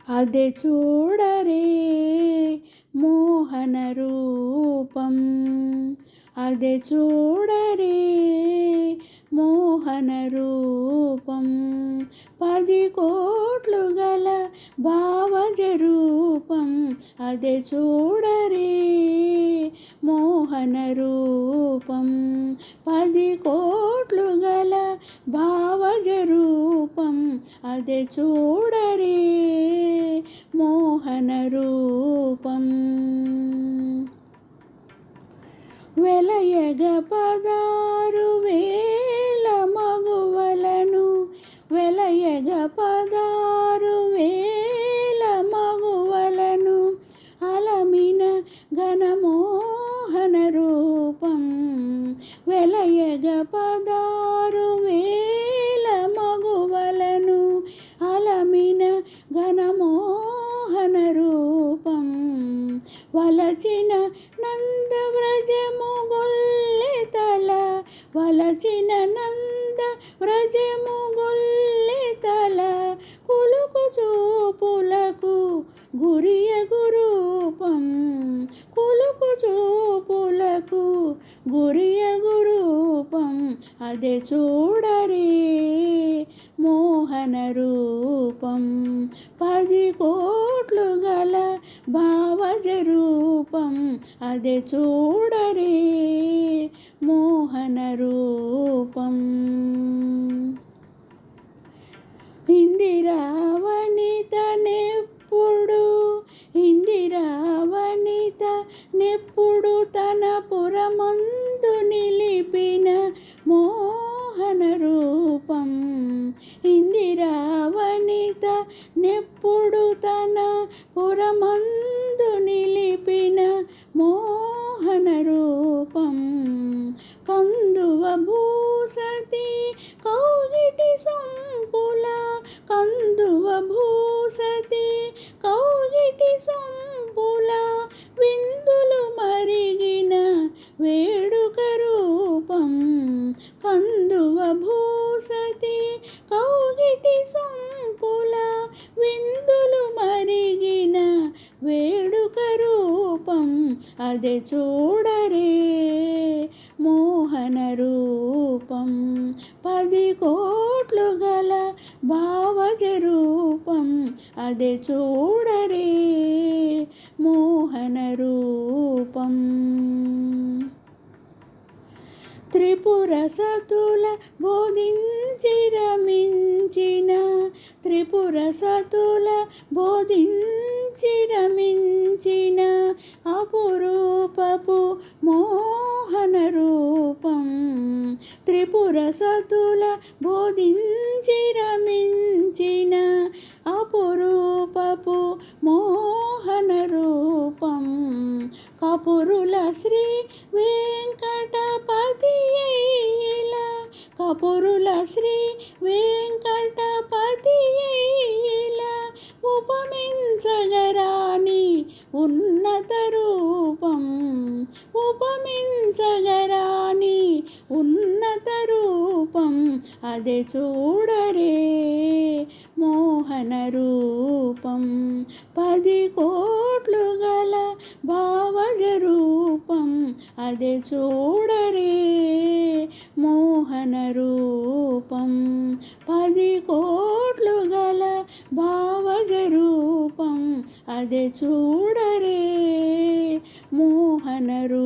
అదే చూడరే మోహన రూపం, అదే చూడరే మోహన రూపం. 10 కోట్లు గల భావజ రూపం, అదే చూడరే మోహన రూపం. 10 కోట్లు గల భావజ రూపం, అదే చూడరే మోహన రూపం. వెలయగ 16,000 మగువలను, వెలయగ 16,000 మగువలను అలమిన ఘనమోహన రూపం. వెలయగ 16,000 మగువలను అలమిన ఘనమోహన రూపం. వలచిన నందవ్రజము గొల్లెతల, వలచిన నందవ్రజము గొల్లెతల కులుకు చూపులకు గురియగు రూపం, కులుకు చూపులకు గురియగు రూపం. అదే చూడరే మోహన రూపం. 10 కోట్లు గల భావజ రూపం, అదే చూడరే మోహన రూపం. ఇందిరావనిత నెప్పుడు, ఇందిరావనిత నెప్పుడు తన పురమందు నిలిపిన మోహన రూపం. ఇందిరావనిత నెప్పుడు తన పురమందు నిలిపిన మోహన రూపం. కందువ భూసతి కౌగిటి సొంపుల, కందువ భూసతి కౌగిటి సొంపుల విందులు మరిగిన వేడుక రూపం. కందువ భూసతి కౌగిటి సొంపుల విందులు మరిగిన వేడుక రూపం. అదే చూడరే మోహన రూపం. 10 కోట్లు గల భావజ రూపం, అదే చూడరే మోహన రూపం. త్రిపుర సతుల బోధించి రమించిన, త్రిపుర సతుల బోధించి రమించిన అపురూపపు మోహన రూపం. త్రిపుర సతుల బోధించి రమించిన అపురూపపు మోహన రూపం. కపురుల శ్రీ వెంకటపతి అయిల, కపురుల శ్రీ వెంకటపతి అయిల ఉపమించగరాని ఉన్నత రూపం, ఉపమించగరాని ఉన్నత రూపం. అదే చూడరే మోహన రూపం. 10 కోట్లు గల భావజ రూపం, అదే చూడరే మోహన రూపం. 10 కోట్లు గల భావజ రూపం, అదే చూడరే మోహన రూపం.